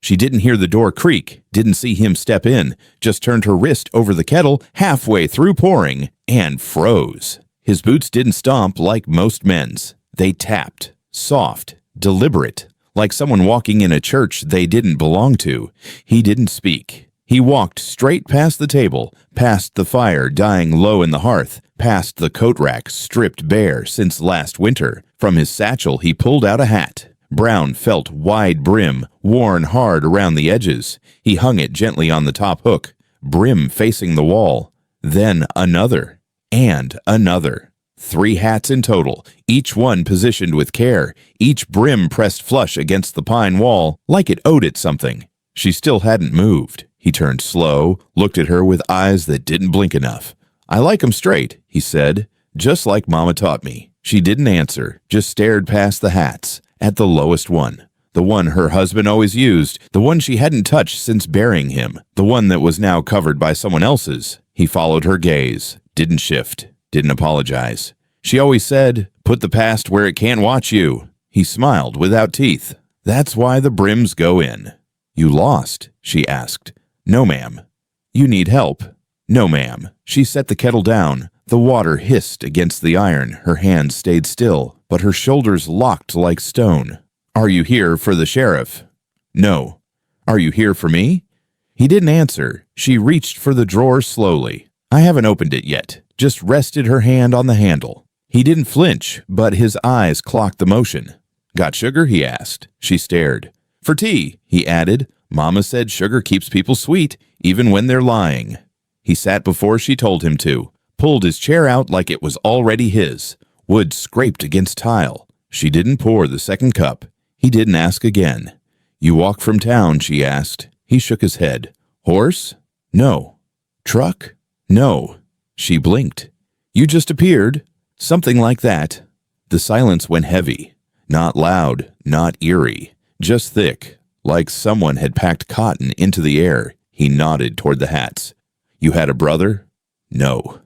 She didn't hear the door creak, didn't see him step in, just turned her wrist over the kettle halfway through pouring and froze. His boots didn't stomp like most men's. They tapped, soft, deliberate, like someone walking in a church they didn't belong to. He didn't speak. He walked straight past the table, past the fire dying low in the hearth, past the coat rack stripped bare since last winter. From his satchel he pulled out a hat. Brown felt wide brim, worn hard around the edges. He hung it gently on the top hook, brim facing the wall. Then another, and another. 3 hats in total, each one positioned with care, each brim pressed flush against the pine wall like it owed it something. She still hadn't moved. He turned slow, looked at her with eyes that didn't blink enough. "I like 'em straight," he said, "just like Mama taught me." She didn't answer, just stared past the hats, at the lowest one. The one her husband always used, the one she hadn't touched since burying him, the one that was now covered by someone else's. He followed her gaze, didn't shift, didn't apologize. She always said, "Put the past where it can't watch you." He smiled without teeth. "That's why the brims go in." "You lost?" she asked. "No, ma'am." "You need help?" "No, ma'am." She set the kettle down. The water hissed against the iron. Her hands stayed still, but her shoulders locked like stone. "Are you here for the sheriff?" "No." "Are you here for me?" He didn't answer. She reached for the drawer slowly. "I haven't opened it yet." Just rested her hand on the handle. He didn't flinch, but his eyes clocked the motion. "Got sugar?" he asked. She stared. "For tea," he added. "Mama said sugar keeps people sweet, even when they're lying." He sat before she told him to, pulled his chair out like it was already his. Wood scraped against tile. She didn't pour the second cup. He didn't ask again. "You walk from town?" she asked. He shook his head. "Horse?" "No." "Truck?" "No." She blinked. "You just appeared." "Something like that." The silence went heavy. Not loud, not eerie, just thick, like someone had packed cotton into the air. He nodded toward the hats. "You had a brother?" "No."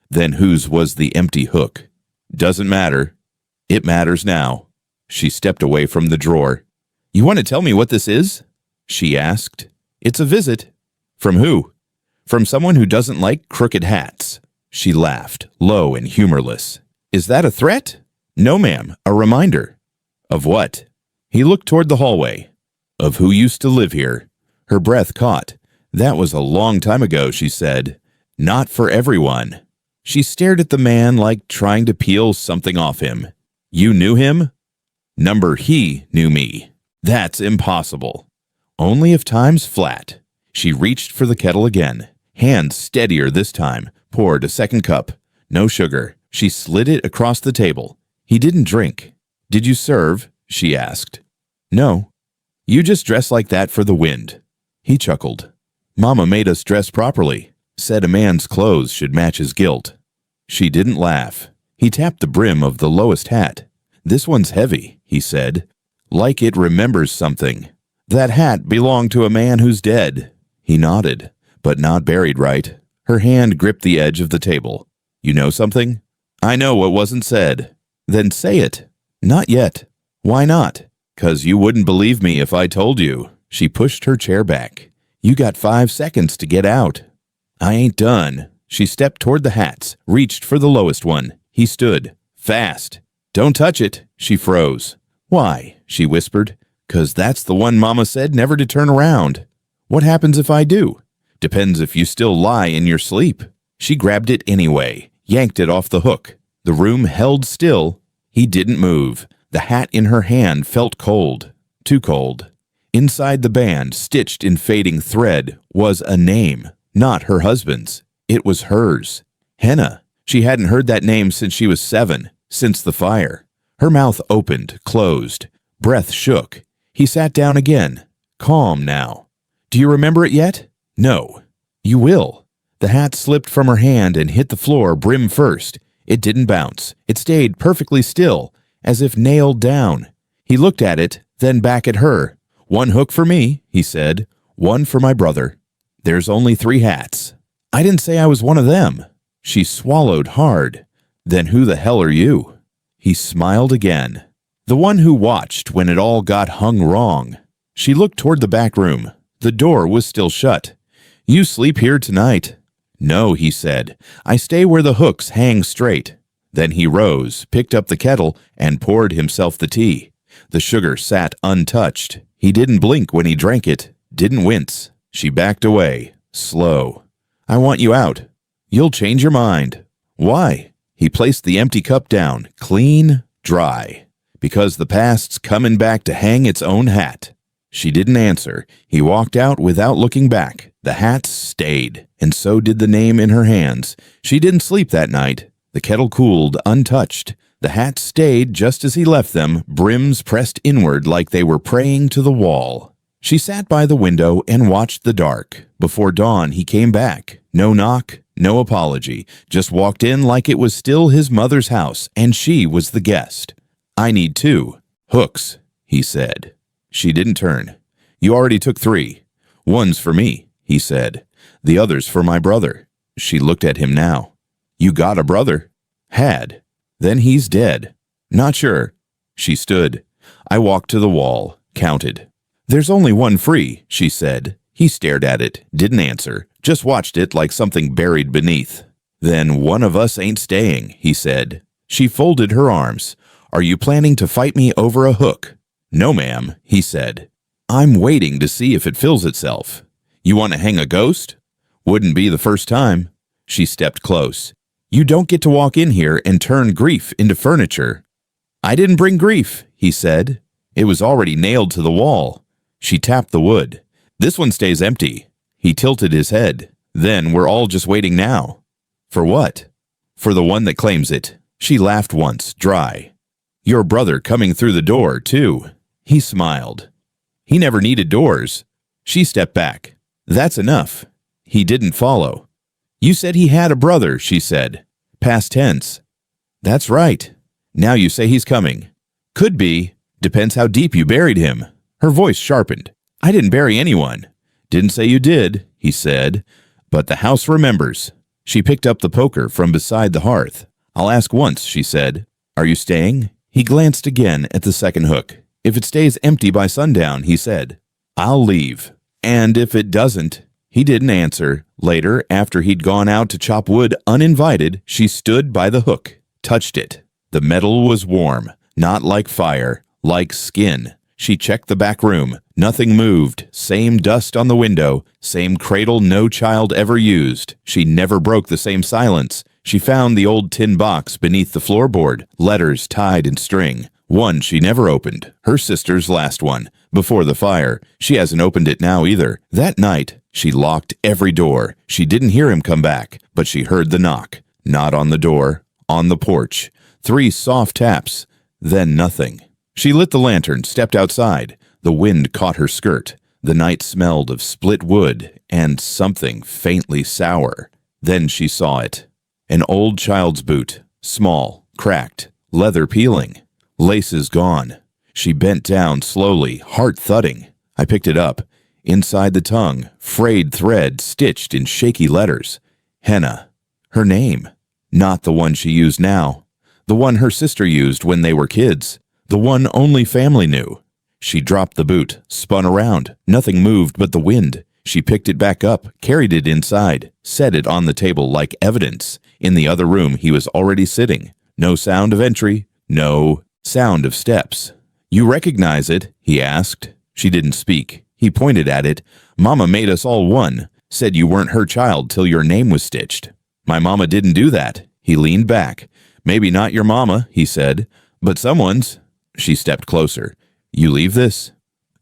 "Then whose was the empty hook?" "Doesn't matter." "It matters now." She stepped away from the drawer. "You want to tell me what this is?" she asked. "It's a visit." "From who?" "From someone who doesn't like crooked hats." She laughed, low and humorless. "Is that a threat?" "No, ma'am, a reminder." "Of what?" He looked toward the hallway. "Of who used to live here." Her breath caught. "That was a long time ago," she said. "Not for everyone." She stared at the man like trying to peel something off him. "You knew him?" He knew me." "That's impossible." "Only if time's flat." She reached for the kettle again. Hands steadier this time. Poured a second cup. No sugar. She slid it across the table. He didn't drink. "Did you serve?" she asked. "No." "You just dress like that for the wind." He chuckled. "Mama made us dress properly. Said a man's clothes should match his guilt." She didn't laugh. He tapped the brim of the lowest hat. "This one's heavy," he said. "Like it remembers something. That hat belonged to a man who's dead." He nodded, but not buried right. Her hand gripped the edge of the table. "You know something?" "I know what wasn't said." "Then say it." "Not yet." "Why not?" "'Cause you wouldn't believe me if I told you." She pushed her chair back. "You got 5 seconds to get out." "I ain't done." She stepped toward the hats, reached for the lowest one. He stood. "Fast." "Don't touch it." She froze. "Why?" she whispered. "'Cause that's the one Mama said never to turn around." "What happens if I do?" "Depends if you still lie in your sleep." She grabbed it anyway, yanked it off the hook. The room held still. He didn't move. The hat in her hand felt cold. Too cold. Inside the band, stitched in fading thread, was a name. Not her husband's. It was hers. Henna. She hadn't heard that name since she was 7, since the fire. Her mouth opened, closed. Breath shook. He sat down again. Calm now. "Do you remember it yet?" "No." "You will." The hat slipped from her hand and hit the floor brim first. It didn't bounce. It stayed perfectly still, as if nailed down. He looked at it, then back at her. "1 hook for me," he said. "1 for my brother. There's only 3 hats." "I didn't say I was one of them." She swallowed hard. "Then who the hell are you?" He smiled again. "The one who watched when it all got hung wrong." She looked toward the back room. The door was still shut. "You sleep here tonight." "No," he said. "I stay where the hooks hang straight." Then he rose, picked up the kettle, and poured himself the tea. The sugar sat untouched. He didn't blink when he drank it, didn't wince. She backed away, slow. "I want you out." "You'll change your mind." "Why?" He placed the empty cup down, clean, dry. "Because the past's coming back to hang its own hat." She didn't answer. He walked out without looking back. The hat stayed, and so did the name in her hands. She didn't sleep that night. The kettle cooled, untouched. The hat stayed just as he left them, brims pressed inward like they were praying to the wall. She sat by the window and watched the dark. Before dawn, he came back. No knock, no apology. Just walked in like it was still his mother's house, and she was the guest. "I need 2 hooks," he said. She didn't turn. "You already took 3. One's for me," he said. "The other's for my brother." She looked at him now. "You got a brother?" "Had." "Then he's dead." "Not sure." She stood. I walked to the wall, counted. "There's only 1 free," she said. He stared at it, didn't answer, just watched it like something buried beneath. "Then one of us ain't staying," he said. She folded her arms. "Are you planning to fight me over a hook?" "No, ma'am," he said. "I'm waiting to see if it fills itself." "You want to hang a ghost?" "Wouldn't be the first time." She stepped close. "You don't get to walk in here and turn grief into furniture." "I didn't bring grief," he said. It was already nailed to the wall. She tapped the wood. "This one stays empty." He tilted his head. "Then we're all just waiting now." "For what?" "For the one that claims it." She laughed once, dry. "Your brother coming through the door, too." He smiled. "He never needed doors." She stepped back. "That's enough." He didn't follow. "You said he had a brother," she said. Past tense. "That's right. Now you say he's coming." "Could be. Depends how deep you buried him." Her voice sharpened. "I didn't bury anyone." "Didn't say you did," he said. "But the house remembers." She picked up the poker from beside the hearth. "I'll ask once," she said. "Are you staying?" He glanced again at the second hook. "If it stays empty by sundown," he said, "I'll leave." "And if it doesn't?" He didn't answer. Later, after he'd gone out to chop wood uninvited, she stood by the hook, touched it. The metal was warm, not like fire, like skin. She checked the back room. Nothing moved. Same dust on the window. Same cradle no child ever used. She never broke the same silence. She found the old tin box beneath the floorboard, letters tied in string. One she never opened, her sister's last one, before the fire. She hasn't opened it now either. That night, she locked every door. She didn't hear him come back, but she heard the knock. Not on the door, on the porch. 3 soft taps, then nothing. She lit the lantern, stepped outside. The wind caught her skirt. The night smelled of split wood and something faintly sour. Then she saw it. An old child's boot, small, cracked, leather peeling. Laces gone. She bent down slowly, heart thudding. I picked it up. Inside the tongue, frayed thread stitched in shaky letters. Henna. Her name. Not the one she used now. The one her sister used when they were kids. The one only family knew. She dropped the boot, spun around. Nothing moved but the wind. She picked it back up, carried it inside, set it on the table like evidence. In the other room he was already sitting. No sound of entry, no sound of steps. "You recognize it?" he asked. She didn't speak. He pointed at it. "Mama made us all one. Said you weren't her child till your name was stitched." "My mama didn't do that." He leaned back. "Maybe not your mama," he said, "but someone's." She stepped closer. "You leave this?"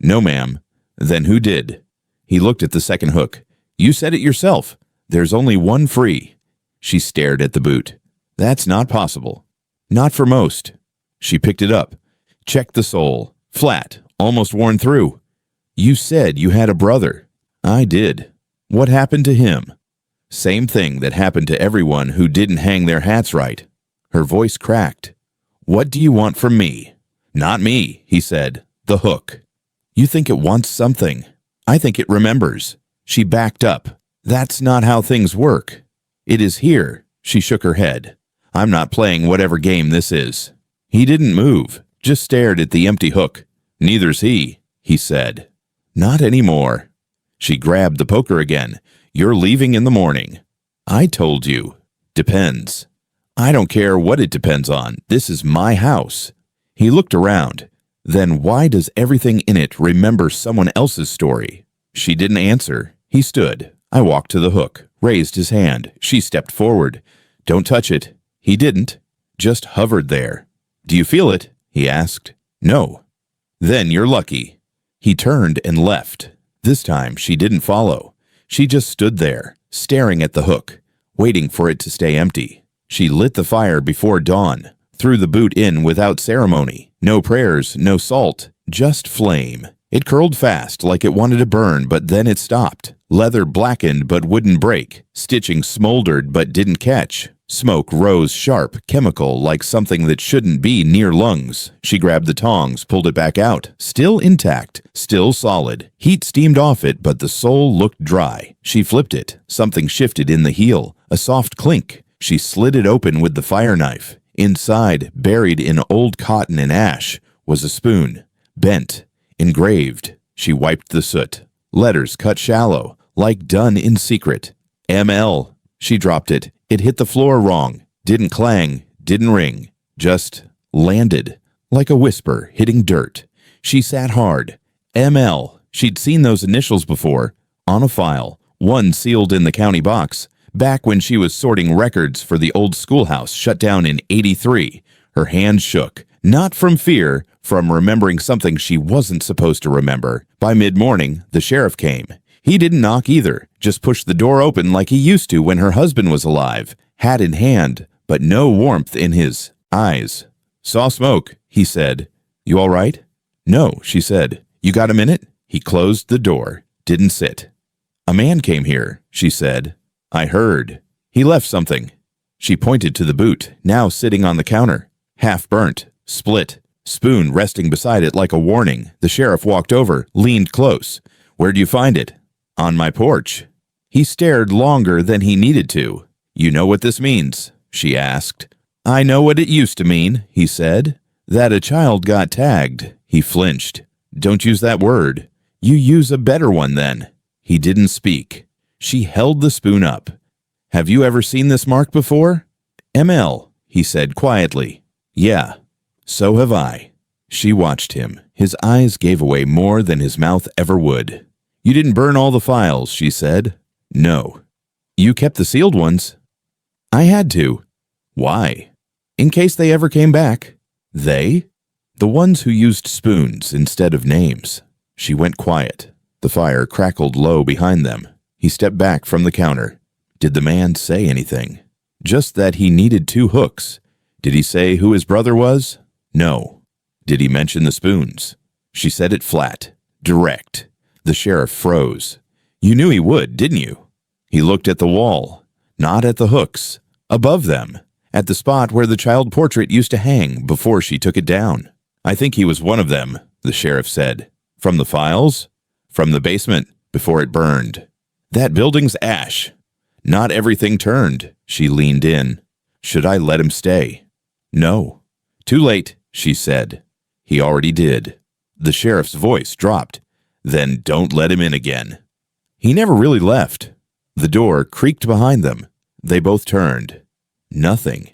"No, ma'am." "Then who did?" He looked at the second hook. "You said it yourself. There's only 1 free." She stared at the boot. "That's not possible." "Not for most." She picked it up. Checked the sole. Flat, almost worn through. "You said you had a brother." "I did." "What happened to him?" "Same thing that happened to everyone who didn't hang their hats right." Her voice cracked. "What do you want from me?" "Not me," he said. "The hook." "You think it wants something." "I think it remembers." She backed up. "That's not how things work." "It is here." She shook her head. "I'm not playing whatever game this is." He didn't move, just stared at the empty hook. "Neither's he," he said. Not anymore. She grabbed the poker again. You're leaving in the morning. I told you. Depends. I don't care what it depends on. This is my house. He looked around. Then why does everything in it remember someone else's story? She didn't answer. He stood. I walked to the hook, raised his hand. She stepped forward. Don't touch it. He didn't. Just hovered there. Do you feel it? He asked. No. Then you're lucky. He turned and left. This time she didn't follow. She just stood there, staring at the hook, waiting for it to stay empty. She lit the fire before dawn, threw the boot in without ceremony. No prayers, no salt, just flame. It curled fast like it wanted to burn, but then it stopped. Leather blackened but wouldn't break. Stitching smoldered but didn't catch. Smoke rose sharp, chemical, like something that shouldn't be near lungs. She grabbed the tongs, pulled it back out. Still intact, still solid. Heat steamed off it, but the sole looked dry. She flipped it. Something shifted in the heel. A soft clink. She slid it open with the fire knife. Inside, buried in old cotton and ash, was a spoon. Bent. Engraved. She wiped the soot. Letters cut shallow, like done in secret. ML. She dropped it. It hit the floor wrong. Didn't clang. Didn't ring. Just landed. Like a whisper hitting dirt. She sat hard. ML. She'd seen those initials before. On a file. One sealed in the county box. Back when she was sorting records for the old schoolhouse shut down in '83. Her hand shook. Not from fear, from remembering something she wasn't supposed to remember. By mid-morning, the sheriff came. He didn't knock either, just pushed the door open like he used to when her husband was alive, hat in hand, but no warmth in his eyes. Saw smoke, he said. You all right? No, she said. You got a minute? He closed the door, didn't sit. A man came here, she said. I heard. He left something. She pointed to the boot, now sitting on the counter. Half burnt, split, spoon resting beside it like a warning. The sheriff walked over, leaned close. Where'd you find it? On my porch. He stared longer than he needed to. You know what this means? She asked. I know what it used to mean, he said. That a child got tagged. He flinched. Don't use that word. You use a better one then. He didn't speak. She held the spoon up. Have you ever seen this mark before? ML, he said quietly. Yeah, so have I. She watched him. His eyes gave away more than his mouth ever would. You didn't burn all the files, she said. No. You kept the sealed ones. I had to. Why? In case they ever came back. They? The ones who used spoons instead of names. She went quiet. The fire crackled low behind them. He stepped back from the counter. Did the man say anything? Just that he needed 2 hooks. Did he say who his brother was? No. Did he mention the spoons? She said it flat, direct. The sheriff froze. You knew he would, didn't you? He looked at the wall, not at the hooks, above them, at the spot where the child portrait used to hang before she took it down. I think he was one of them, the sheriff said. From the files? From the basement, before it burned. That building's ash. Not everything turned. She leaned in. Should I let him stay? No. Too late, she said. He already did. The sheriff's voice dropped. Then don't let him in again. He never really left. The door creaked behind them. They both turned. Nothing.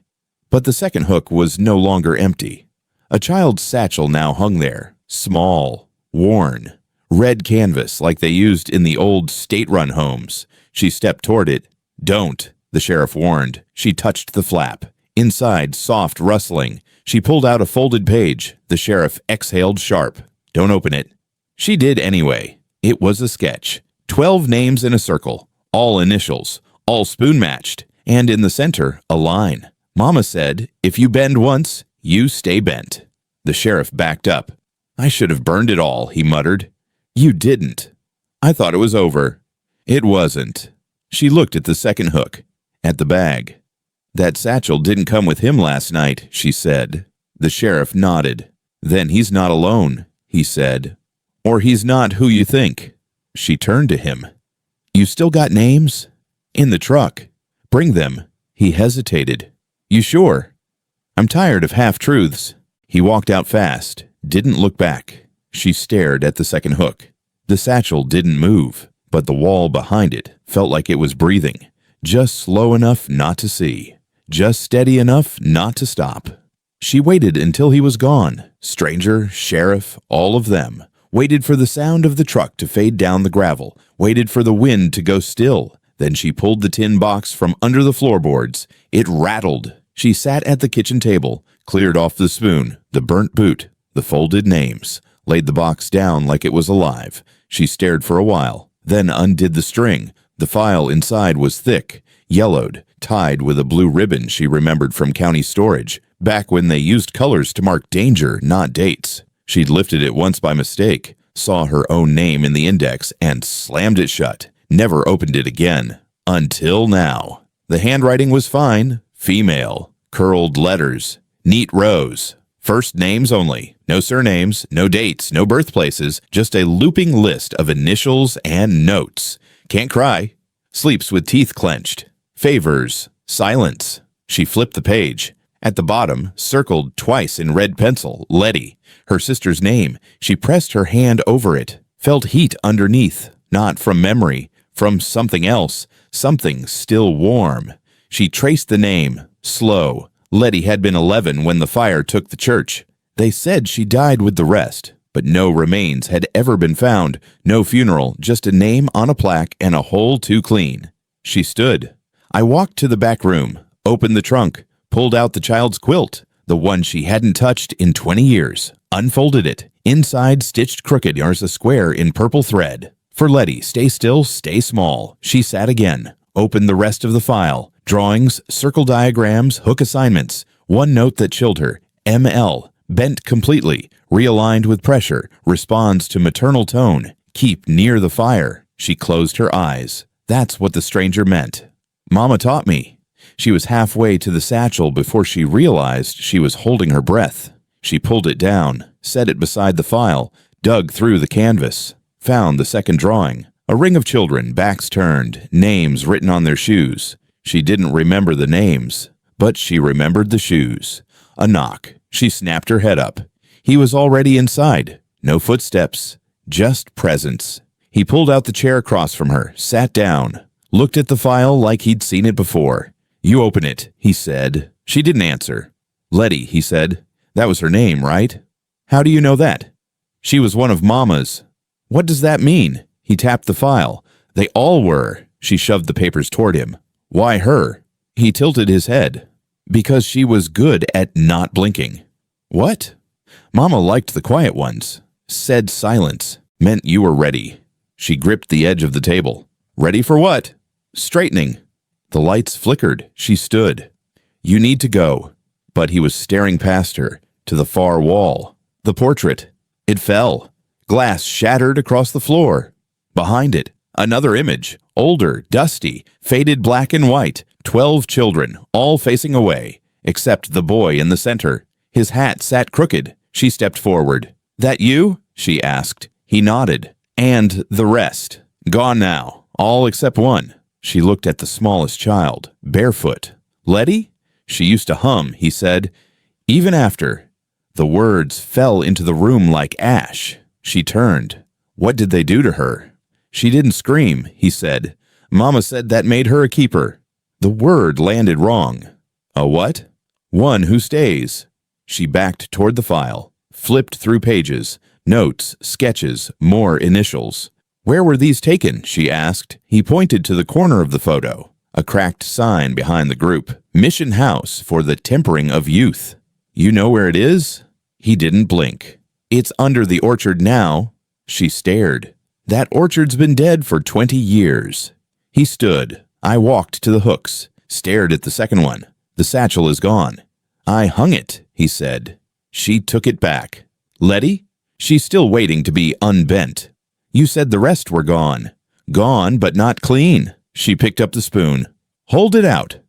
But the second hook was no longer empty. A child's satchel now hung there, small, worn, red canvas like they used in the old state-run homes. She stepped toward it. Don't, the sheriff warned. She touched the flap. Inside, soft rustling. She pulled out a folded page. The sheriff exhaled sharp. Don't open it. She did anyway. It was a sketch. 12 names in a circle. All initials. All spoon-matched. And in the center, a line. Mama said, if you bend once, you stay bent. The sheriff backed up. I should have burned it all, he muttered. You didn't. I thought it was over. It wasn't. She looked at the second hook. At the bag. That satchel didn't come with him last night, she said. The sheriff nodded. Then he's not alone, he said. Or he's not who you think. She turned to him. You still got names? In the truck. Bring them. He hesitated. You sure? I'm tired of half-truths. He walked out fast, didn't look back. She stared at the second hook. The satchel didn't move, but the wall behind it felt like it was breathing, just slow enough not to see, just steady enough not to stop. She waited until he was gone. Stranger, sheriff, all of them. Waited for the sound of the truck to fade down the gravel, waited for the wind to go still. Then she pulled the tin box from under the floorboards. It rattled. She sat at the kitchen table, cleared off the spoon, the burnt boot, the folded names, laid the box down like it was alive. She stared for a while, then undid the string. The file inside was thick, yellowed, tied with a blue ribbon she remembered from county storage, back when they used colors to mark danger, not dates. She'd lifted it once by mistake, saw her own name in the index, and slammed it shut. Never opened it again. Until now. The handwriting was fine. Female. Curled letters. Neat rows. First names only. No surnames, no dates, no birthplaces, just a looping list of initials and notes. Can't cry. Sleeps with teeth clenched. Favors. Silence. She flipped the page. At the bottom, circled twice in red pencil, Letty, her sister's name. She pressed her hand over it, felt heat underneath, not from memory, from something else, something still warm. She traced the name, slow. Letty had been 11 when the fire took the church. They said she died with the rest, but no remains had ever been found, no funeral, just a name on a plaque and a hole too clean. She stood. I walked to the back room, opened the trunk, pulled out the child's quilt, the one she hadn't touched in 20 years, unfolded it. Inside, stitched crooked, there's a square in purple thread. For Letty, stay still, stay small. She sat again, opened the rest of the file. Drawings, circle diagrams, hook assignments. One note that chilled her, ML, bent completely, realigned with pressure, responds to maternal tone. Keep near the fire. She closed her eyes. That's what the stranger meant. Mama taught me. She was halfway to the satchel before she realized she was holding her breath. She pulled it down, set it beside the file, dug through the canvas, found the second drawing. A ring of children, backs turned, names written on their shoes. She didn't remember the names, but she remembered the shoes. A knock. She snapped her head up. He was already inside. No footsteps, just presence. He pulled out the chair across from her, sat down, looked at the file like he'd seen it before. You open it, he said. She didn't answer. Letty, he said. That was her name, right? How do you know that? She was one of Mama's. What does that mean? He tapped the file. They all were. She shoved the papers toward him. Why her? He tilted his head. Because she was good at not blinking. What? Mama liked the quiet ones. Said silence meant you were ready. She gripped the edge of the table. Ready for what? Straightening. The lights flickered. She stood. You need to go. But he was staring past her, to the far wall. The portrait. It fell. Glass shattered across the floor. Behind it, another image. Older, dusty, faded black and white. 12 children, all facing away, except the boy in the center. His hat sat crooked. She stepped forward. That you? She asked. He nodded. And the rest. Gone now. All except one. She looked at the smallest child, barefoot. Letty? She used to hum, he said. Even after. The words fell into the room like ash. She turned. What did they do to her? She didn't scream, he said. Mama said that made her a keeper. The word landed wrong. A what? One who stays. She backed toward the file, flipped through pages, notes, sketches, more initials. Where were these taken? She asked. He pointed to the corner of the photo, a cracked sign behind the group. Mission House for the Tempering of Youth. You know where it is? He didn't blink. It's under the orchard now. She stared. That orchard's been dead for 20 years. He stood. I walked to the hooks, stared at the second one. The satchel is gone. I hung it, he said. She took it back. Letty? She's still waiting to be unbent. You said the rest were gone. Gone, but not clean. She picked up the spoon. Hold it out.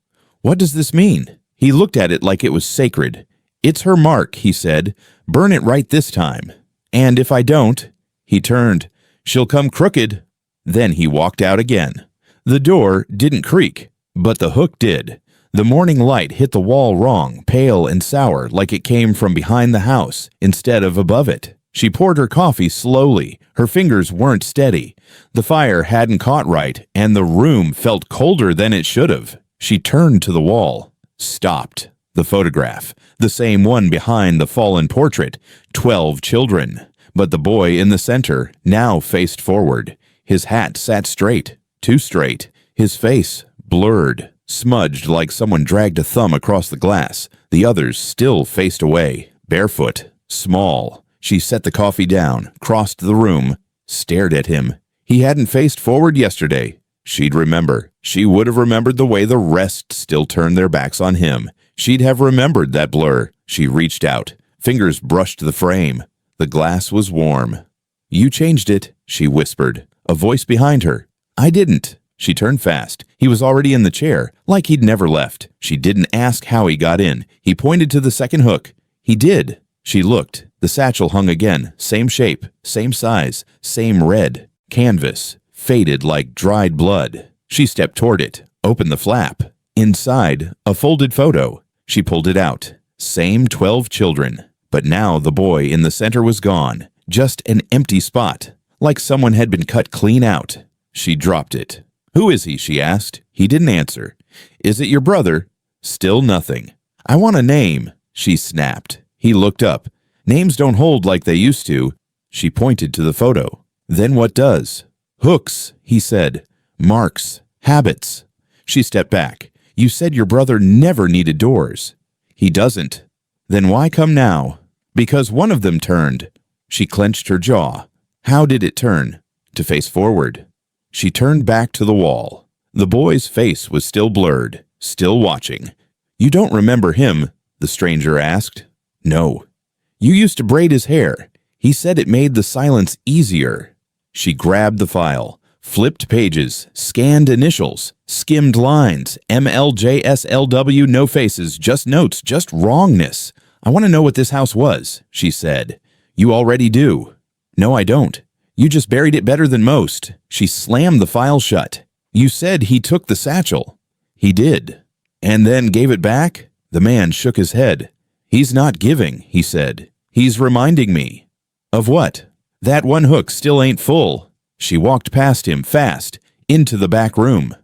What does this mean? He looked at it like it was sacred. It's her mark, he said. Burn it right this time. And if I don't, he turned. She'll come crooked. Then he walked out again. The door didn't creak, but the hook did. The morning light hit the wall wrong, pale and sour, like it came from behind the house instead of above it. She poured her coffee slowly. Her fingers weren't steady. The fire hadn't caught right, and the room felt colder than it should have. She turned to the wall. Stopped. The photograph. The same one behind the fallen portrait. 12 children. But the boy in the center now faced forward. His hat sat straight. Too straight. His face blurred. Smudged like someone dragged a thumb across the glass. The others still faced away. Barefoot. Small. She set the coffee down, crossed the room, stared at him. He hadn't faced forward yesterday. She'd remember. She would have remembered the way the rest still turned their backs on him. She'd have remembered that blur. She reached out. Fingers brushed the frame. The glass was warm. "You changed it," she whispered. A voice behind her. "I didn't." She turned fast. He was already in the chair, like he'd never left. She didn't ask how he got in. He pointed to the second hook. He did. She looked. The satchel hung again, same shape, same size, same red. Canvas, faded like dried blood. She stepped toward it, opened the flap. Inside, a folded photo. She pulled it out. Same 12 children. But now the boy in the center was gone. Just an empty spot, like someone had been cut clean out. She dropped it. "Who is he?" she asked. He didn't answer. "Is it your brother?" Still nothing. "I want a name," she snapped. He looked up. "Names don't hold like they used to." She pointed to the photo. "Then what does?" "Hooks," he said. "Marks. Habits." She stepped back. "You said your brother never needed doors." "He doesn't." "Then why come now?" "Because one of them turned." She clenched her jaw. How did it turn? To face forward. She turned back to the wall. The boy's face was still blurred, still watching. "You don't remember him?" the stranger asked. "No." "You used to braid his hair. He said it made the silence easier." She grabbed the file, flipped pages, scanned initials, skimmed lines, MLJSLW, no faces, just notes, just wrongness. "I want to know what this house was," she said. "You already do." "No, I don't. You just buried it better than most." She slammed the file shut. "You said he took the satchel." "He did." "And then gave it back?" The man shook his head. "He's not giving," he said. "He's reminding me." "Of what?" "That one hook still ain't full." She walked past him fast, into the back room.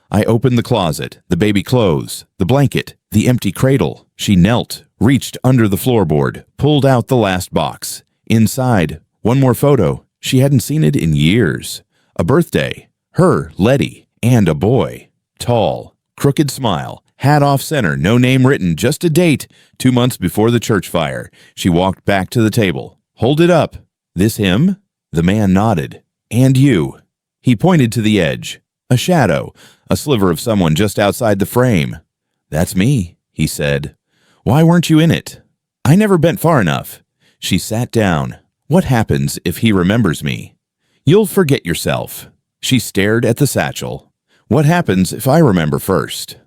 I opened the closet, the baby clothes, the blanket, the empty cradle. She knelt, reached under the floorboard, pulled out the last box. Inside, one more photo. She hadn't seen it in years. A birthday. Her, Letty, and a boy. Tall, crooked smile, hat off center, no name written, just a date, 2 months before the church fire. She walked back to the table. "Hold it up." "This him?" The man nodded. "And you." He pointed to the edge. A shadow, a sliver of someone just outside the frame. "That's me," he said. "Why weren't you in it?" "I never bent far enough." She sat down. "What happens if he remembers me?" "You'll forget yourself." She stared at the satchel. "What happens if I remember first?"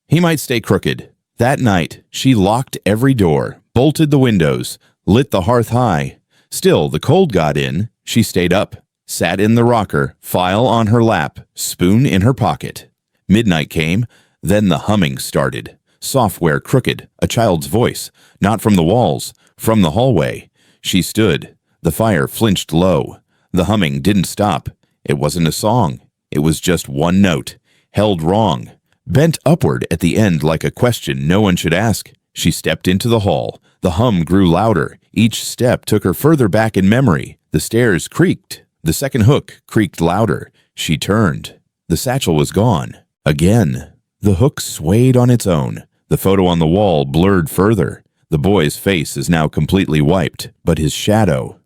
"He might stay crooked." That night, she locked every door, bolted the windows, lit the hearth high. Still, the cold got in. She stayed up, sat in the rocker, file on her lap, spoon in her pocket. Midnight came, then the humming started. Software crooked, a child's voice, not from the walls, from the hallway. She stood. The fire flinched low. The humming didn't stop. It wasn't a song. It was just one note, held wrong, bent upward at the end like a question no one should ask. She stepped into the hall. The hum grew louder. Each step took her further back in memory. The stairs creaked. The second hook creaked louder. She turned. The satchel was gone. Again. The hook swayed on its own. The photo on the wall blurred further. The boy's face is now completely wiped, but his shadow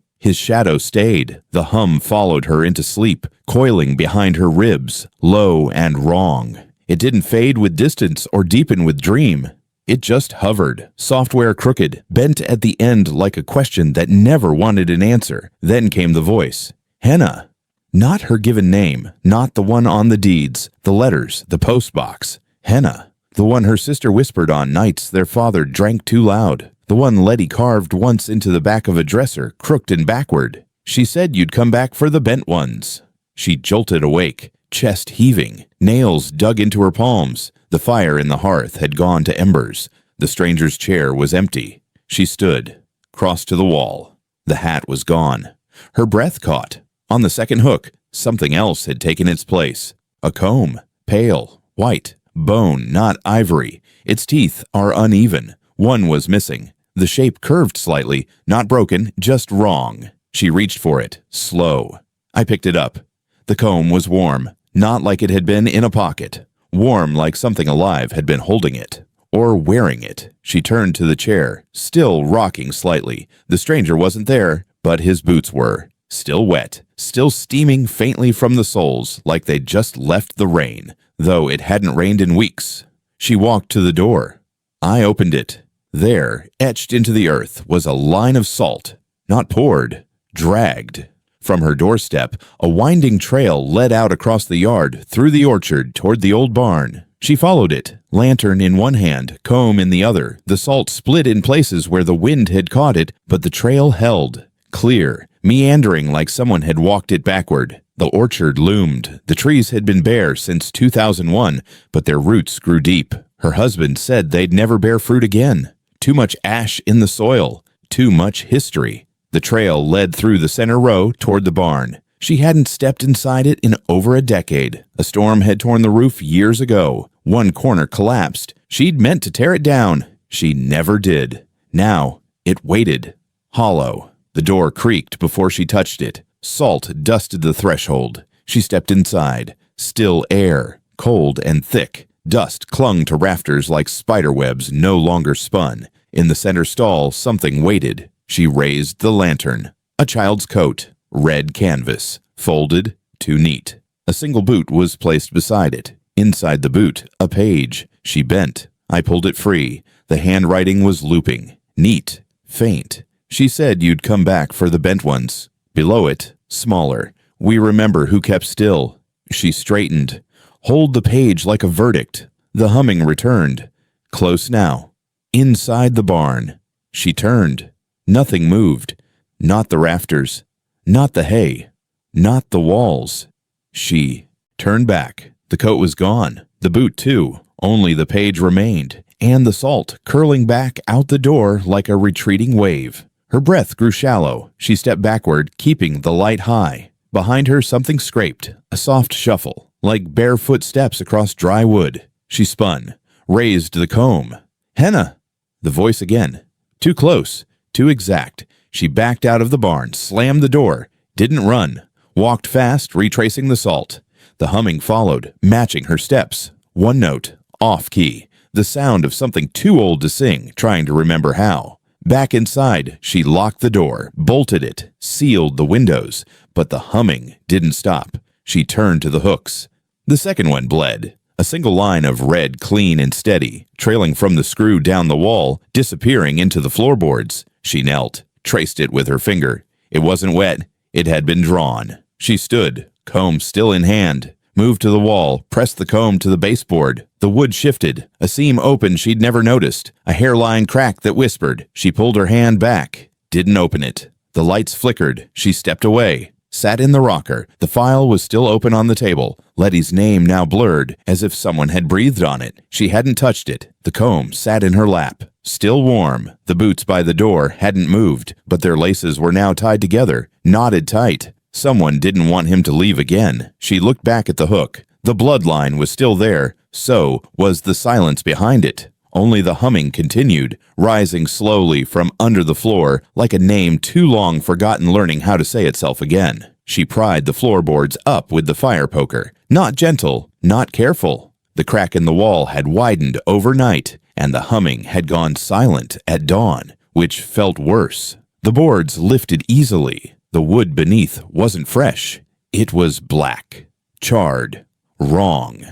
stayed. The hum followed her into sleep, coiling behind her ribs, low and wrong. It didn't fade with distance or deepen with dream. It just hovered, software crooked, bent at the end like a question that never wanted an answer. Then came the voice. Henna. Not her given name, not the one on the deeds, the letters, the postbox. Henna. The one her sister whispered on nights their father drank too loud. The one Letty carved once into the back of a dresser, crooked and backward. She said you'd come back for the bent ones. She jolted awake, chest heaving, nails dug into her palms. The fire in the hearth had gone to embers. The stranger's chair was empty. She stood, crossed to the wall. The hat was gone. Her breath caught. On the second hook, something else had taken its place. A comb, pale, white, bone, not ivory. Its teeth are uneven. One was missing. The shape curved slightly, not broken, just wrong. She reached for it, slow. I picked it up. The comb was warm, not like it had been in a pocket. Warm like something alive had been holding it. Or wearing it. She turned to the chair, still rocking slightly. The stranger wasn't there, but his boots were. Still wet, still steaming faintly from the soles, like they'd just left the rain, though it hadn't rained in weeks. She walked to the door. I opened it. There, etched into the earth, was a line of salt. Not poured, dragged. From her doorstep, a winding trail led out across the yard, through the orchard, toward the old barn. She followed it, lantern in one hand, comb in the other. The salt split in places where the wind had caught it, but the trail held, clear, meandering like someone had walked it backward. The orchard loomed. The trees had been bare since 2001, but their roots grew deep. Her husband said they'd never bear fruit again. Too much ash in the soil, too much history. The trail led through the center row toward the barn. She hadn't stepped inside it in over a decade. A storm had torn the roof years ago. One corner collapsed. She'd meant to tear it down. She never did. Now, it waited. Hollow. The door creaked before she touched it. Salt dusted the threshold. She stepped inside. Still air, cold and thick. Dust clung to rafters like spider webs no longer spun. In the center stall, something waited. She raised the lantern. A child's coat. Red canvas. Folded. Too neat. A single boot was placed beside it. Inside the boot, a page. She bent. I pulled it free. The handwriting was looping. Neat. Faint. She said you'd come back for the bent ones. Below it, smaller. We remember who kept still. She straightened. Hold the page like a verdict. The humming returned. Close now. Inside the barn. She turned. Nothing moved. Not the rafters. Not the hay. Not the walls. She turned back. The coat was gone. The boot, too. Only the page remained. And the salt curling back out the door like a retreating wave. Her breath grew shallow. She stepped backward, keeping the light high. Behind her, something scraped. A soft shuffle, like barefoot steps across dry wood. She spun. Raised the comb. Henna! The voice again. Too close. Too exact. She backed out of the barn, slammed the door, didn't run, walked fast, retracing the salt. The humming followed, matching her steps. One note, off key, the sound of something too old to sing, trying to remember how. Back inside, she locked the door, bolted it, sealed the windows, but the humming didn't stop. She turned to the hooks. The second one bled. A single line of red, clean and steady, trailing from the screw down the wall, disappearing into the floorboards. She knelt. Traced it with her finger. It wasn't wet. It had been drawn. She stood, comb still in hand, moved to the wall, pressed the comb to the baseboard. The wood shifted. A seam opened she'd never noticed. A hairline cracked that whispered. She pulled her hand back. Didn't open it. The lights flickered. She stepped away. Sat in the rocker. The file was still open on the table. Letty's name now blurred, as if someone had breathed on it. She hadn't touched it. The comb sat in her lap. Still warm. The boots by the door hadn't moved, but their laces were now tied together, knotted tight. Someone didn't want him to leave again. She looked back at the hook. The bloodline was still there. So was the silence behind it. Only the humming continued, rising slowly from under the floor, like a name too long forgotten learning how to say itself again. She pried the floorboards up with the fire poker. Not gentle, not careful. The crack in the wall had widened overnight, and the humming had gone silent at dawn, which felt worse. The boards lifted easily. The wood beneath wasn't fresh. It was black, charred, wrong.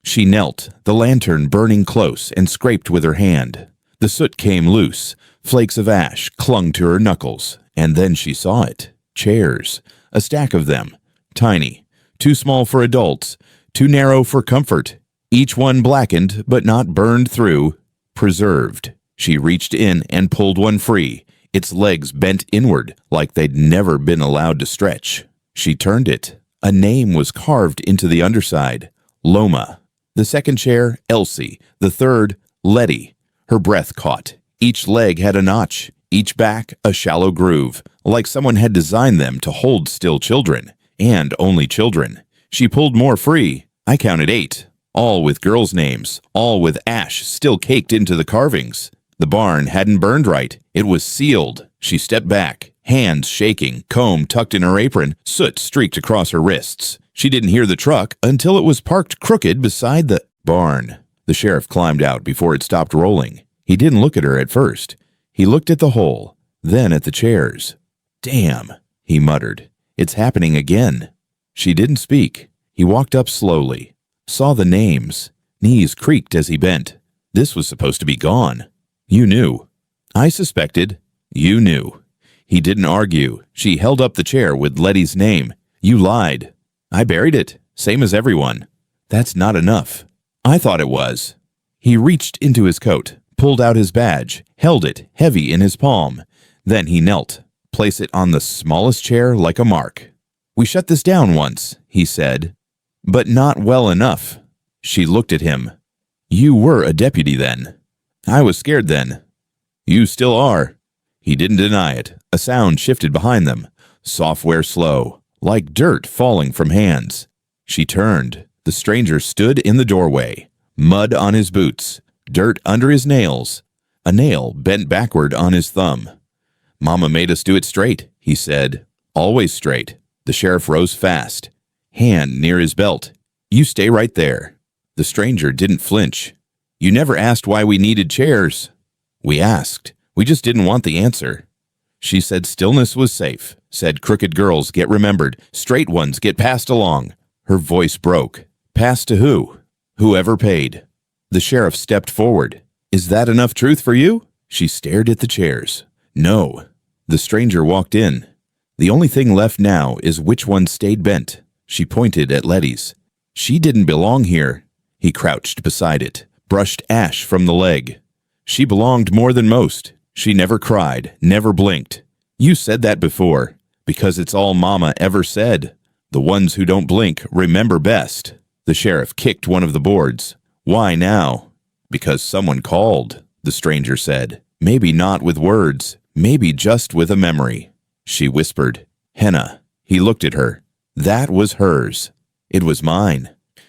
She knelt, the lantern burning close, and scraped with her hand. The soot came loose. Flakes of ash clung to her knuckles, and then she saw it. Chairs, a stack of them, tiny, too small for adults, too narrow for comfort, each one blackened but not burned through, preserved. She reached in and pulled one free, its legs bent inward like they'd never been allowed to stretch. She turned it. A name was carved into the underside, Loma. The second chair, Elsie. The third, Letty. Her breath caught. Each leg had a notch. Each back a shallow groove, like someone had designed them to hold still children, and only children. She pulled more free. I counted 8, all with girls' names, all with ash still caked into the carvings. The barn hadn't burned right. It was sealed. She stepped back, hands shaking, comb tucked in her apron, soot streaked across her wrists. She didn't hear the truck until it was parked crooked beside the barn. The sheriff climbed out before it stopped rolling. He didn't look at her at first. He looked at the hole, then at the chairs. "Damn," he muttered. "It's happening again." She didn't speak. He walked up slowly, saw the names. Knees creaked as he bent. This was supposed to be gone. "You knew." "I suspected." "You knew." He didn't argue. She held up the chair with Letty's name. "You lied." "I buried it, same as everyone." "That's not enough." "I thought it was." He reached into his coat, pulled out his badge, held it heavy in his palm. Then he knelt, placed it on the smallest chair like a mark. "We shut this down once," he said. "But not well enough." She looked at him. "You were a deputy then." "I was scared then." "You still are." He didn't deny it. A sound shifted behind them. Software slow, like dirt falling from hands. She turned. The stranger stood in the doorway. Mud on his boots, dirt under his nails, a nail bent backward on his thumb. "Mama made us do it straight," he said. "Always straight." The sheriff rose fast, hand near his belt. "You stay right there." The stranger didn't flinch. "You never asked why we needed chairs." "We asked. We just didn't want the answer." She said stillness was safe, said crooked girls get remembered, straight ones get passed along. Her voice broke. "Passed to who?" "Whoever paid." The sheriff stepped forward. "Is that enough truth for you?" She stared at the chairs. "No." The stranger walked in. "The only thing left now is which one stayed bent." She pointed at Letty's. "She didn't belong here." He crouched beside it, brushed ash from the leg. "She belonged more than most. She never cried, never blinked." "You said that before." "Because it's all Mama ever said. The ones who don't blink remember best." The sheriff kicked one of the boards. "Why now?" "Because someone called," the stranger said. "Maybe not with words, maybe just with a memory." She whispered, "Henna." He looked at her. "That was hers." "It was mine."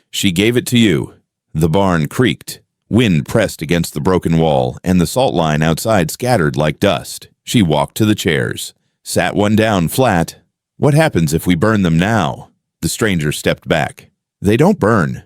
"She gave it to you." The barn creaked. Wind pressed against the broken wall, and the salt line outside scattered like dust. She walked to the chairs, sat one down flat. "What happens if we burn them now?" The stranger stepped back. "They don't burn."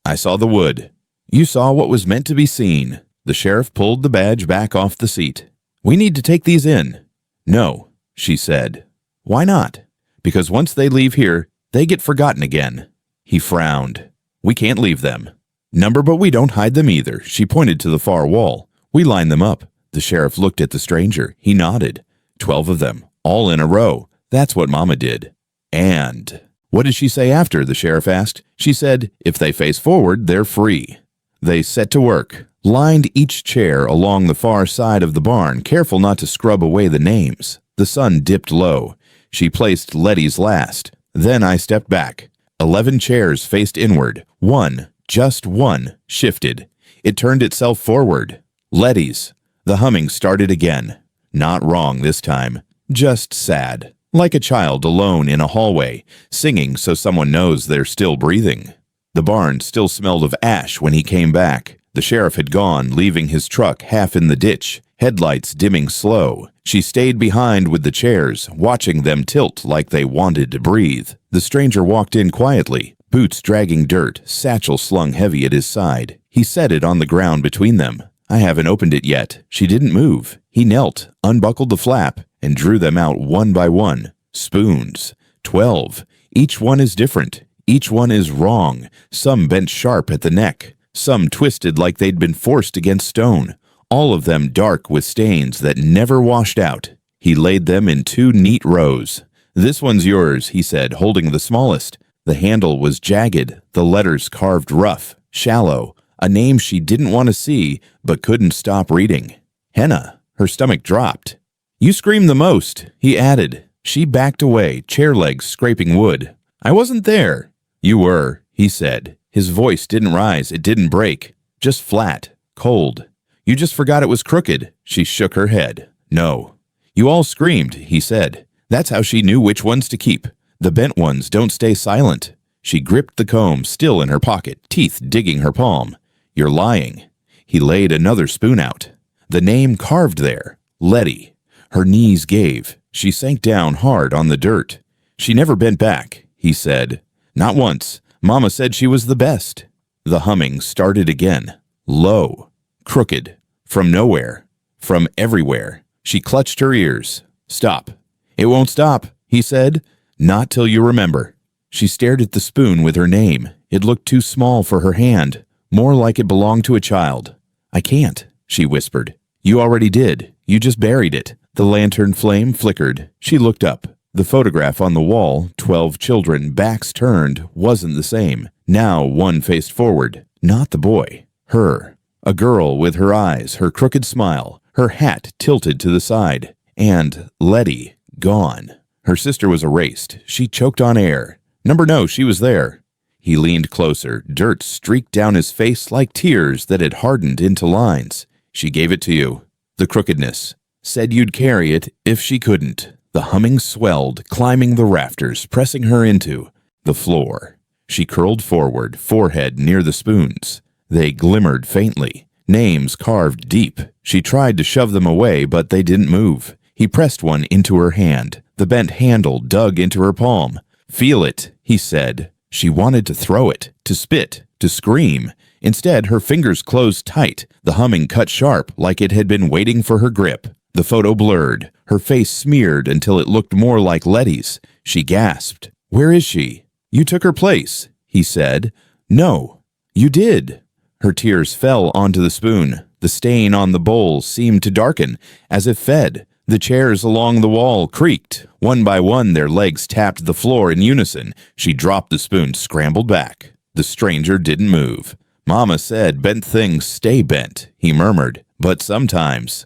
"I saw the wood." "You saw what was meant to be seen." The sheriff pulled the badge back off the seat. "We need to take these in." "No," she said. "Why not?" "Because once they leave here, they get forgotten again." He frowned. "We can't leave them." "Number, but we don't hide them either." She pointed to the far wall. "We line them up." The sheriff looked at the stranger. He nodded. 12 of them, all in a row. That's what Mama did. "And what did she say after?" the sheriff asked. "She said, if they face forward, they're free." They set to work, lined each chair along the far side of the barn, careful not to scrub away the names. The sun dipped low. She placed Letty's last. Then I stepped back. 11 chairs faced inward. One, just one, shifted. It turned itself forward. Letty's. The humming started again. Not wrong this time. Just sad. Like a child alone in a hallway, singing so someone knows they're still breathing. The barn still smelled of ash when he came back. The sheriff had gone, leaving his truck half in the ditch, headlights dimming slow. She stayed behind with the chairs, watching them tilt like they wanted to breathe. The stranger walked in quietly, boots dragging dirt, satchel slung heavy at his side. He set it on the ground between them. "I haven't opened it yet." She didn't move. He knelt, unbuckled the flap, and drew them out one by one. Spoons. 12. Each one is different. Each one is wrong. Some bent sharp at the neck. Some twisted like they'd been forced against stone. All of them dark with stains that never washed out. He laid them in 2 neat rows. "This one's yours," he said, holding the smallest. The handle was jagged, the letters carved rough, shallow, a name she didn't want to see but couldn't stop reading. "Henna." Her stomach dropped. "You screamed the most," he added. She backed away, chair legs scraping wood. "I wasn't there." "You were," he said. His voice didn't rise, it didn't break. Just flat, cold. "You just forgot it was crooked." She shook her head. "No." You all screamed, he said. That's how she knew which ones to keep. The bent ones don't stay silent. She gripped the comb still in her pocket, teeth digging her palm. You're lying. He laid another spoon out. The name carved there, Letty. Her knees gave. She sank down hard on the dirt. She never bent back, he said. Not once. Mama said she was the best. The humming started again. Low. Crooked. From nowhere. From everywhere. She clutched her ears. Stop. It won't stop, he said. Not till you remember. She stared at the spoon with her name. It looked too small for her hand, more like it belonged to a child. I can't, she whispered. You already did. You just buried it. The lantern flame flickered. She looked up. The photograph on the wall, 12 children, backs turned, wasn't the same. Now one faced forward. Not the boy. Her. A girl with her eyes, her crooked smile, her hat tilted to the side. And Letty, gone. Her sister was erased. She choked on air. No, she was there. He leaned closer. Dirt streaked down his face like tears that had hardened into lines. She gave it to you. The crookedness. Said you'd carry it if she couldn't. The humming swelled, climbing the rafters, pressing her into the floor. She curled forward, forehead near the spoons. They glimmered faintly. Names carved deep. She tried to shove them away, but they didn't move. He pressed one into her hand. The bent handle dug into her palm. Feel it, he said. She wanted to throw it, to spit, to scream. Instead, her fingers closed tight. The humming cut sharp, like it had been waiting for her grip. The photo blurred. Her face smeared until it looked more like Letty's. She gasped. Where is she? You took her place, he said. No, you did. Her tears fell onto the spoon. The stain on the bowl seemed to darken, as if fed. The chairs along the wall creaked. One by one, their legs tapped the floor in unison. She dropped the spoon, scrambled back. The stranger didn't move. Mama said bent things stay bent, he murmured. But sometimes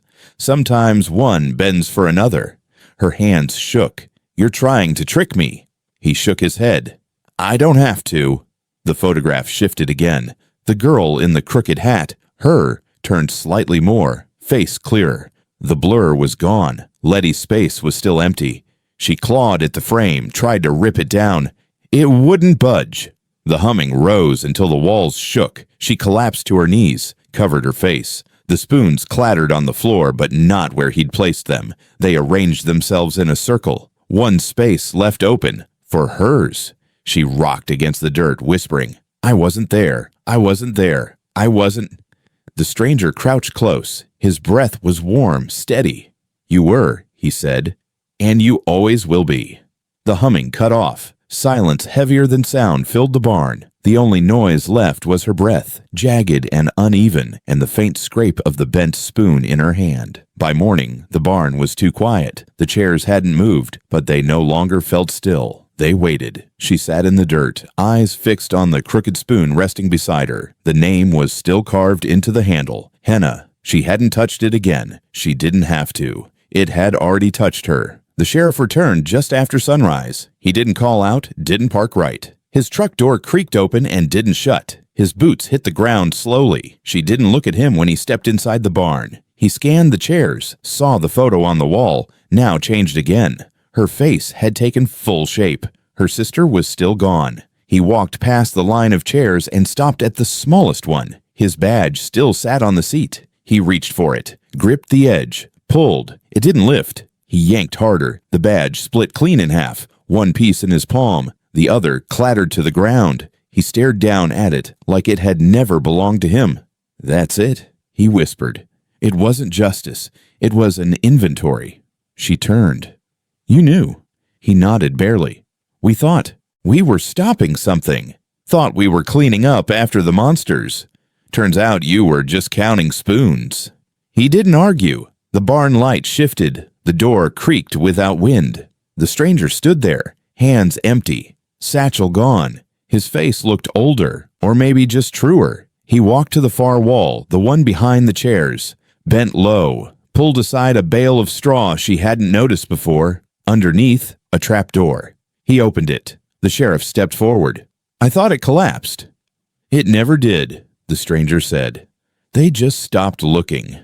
one bends for another. Her hands shook. You're trying to trick me. He shook his head. I don't have to. The photograph shifted again. The girl in the crooked hat, her, turned slightly more, face clearer. The blur was gone. Letty's space was still empty. She clawed at the frame, tried to rip it down. It wouldn't budge. The humming rose until the walls shook. She collapsed to her knees, covered her face. The spoons clattered on the floor, but not where he'd placed them. They arranged themselves in a circle. One space left open, for hers. She rocked against the dirt, whispering, I wasn't there. I wasn't there. I wasn't. The stranger crouched close. His breath was warm, steady. You were, he said, and you always will be. The humming cut off. Silence heavier than sound filled the barn. The only noise left was her breath, jagged and uneven, and the faint scrape of the bent spoon in her hand. By morning, the barn was too quiet. The chairs hadn't moved, but they no longer felt still. They waited. She sat in the dirt, eyes fixed on the crooked spoon resting beside her. The name was still carved into the handle. Henna. She hadn't touched it again. She didn't have to. It had already touched her. The sheriff returned just after sunrise. He didn't call out, didn't park right. His truck door creaked open and didn't shut. His boots hit the ground slowly. She didn't look at him when he stepped inside the barn. He scanned the chairs, saw the photo on the wall, now changed again. Her face had taken full shape. Her sister was still gone. He walked past the line of chairs and stopped at the smallest one. His badge still sat on the seat. He reached for it, gripped the edge, pulled. It didn't lift. He yanked harder. The badge split clean in half, one piece in his palm, the other clattered to the ground. He stared down at it like it had never belonged to him. That's it, he whispered. It wasn't justice. It was an inventory. She turned. You knew. He nodded barely. We thought we were stopping something. Thought we were cleaning up after the monsters. Turns out you were just counting spoons. He didn't argue. The barn light shifted. The door creaked without wind. The stranger stood there, hands empty, satchel gone. His face looked older, or maybe just truer. He walked to the far wall, the one behind the chairs, bent low, pulled aside a bale of straw she hadn't noticed before. Underneath, a trap door. He opened it. The sheriff stepped forward. I thought it collapsed. It never did, the stranger said. They just stopped looking.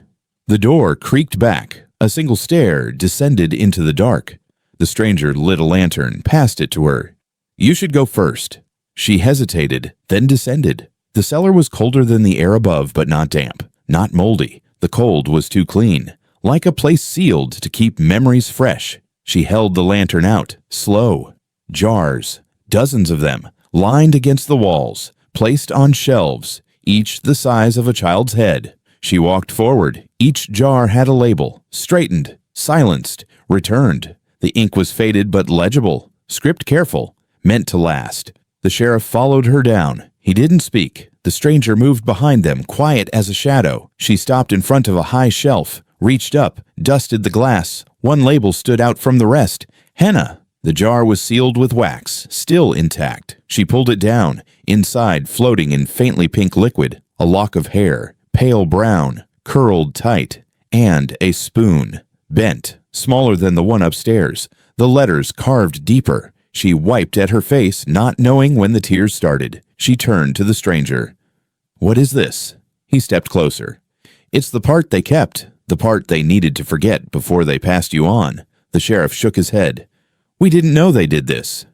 The door creaked back. A single stair descended into the dark. The stranger lit a lantern, passed it to her. "You should go first." She hesitated, then descended. The cellar was colder than the air above, but not damp, not moldy. The cold was too clean, like a place sealed to keep memories fresh. She held the lantern out, slow. Jars, dozens of them, lined against the walls, placed on shelves, each the size of a child's head. She walked forward. Each jar had a label, straightened, silenced, returned. The ink was faded but legible, script careful, meant to last. The sheriff followed her down. He didn't speak. The stranger moved behind them, quiet as a shadow. She stopped in front of a high shelf, reached up, dusted the glass. One label stood out from the rest. Henna. The jar was sealed with wax, still intact. She pulled it down. Inside, floating in faintly pink liquid, a lock of hair, pale brown, curled tight, and a spoon, bent, smaller than the one upstairs, the letters carved deeper. She wiped at her face, not knowing when the tears started. She turned to the stranger. "What is this?" He stepped closer. "It's the part they kept, the part they needed to forget before they passed you on." The sheriff shook his head. "We didn't know they did this."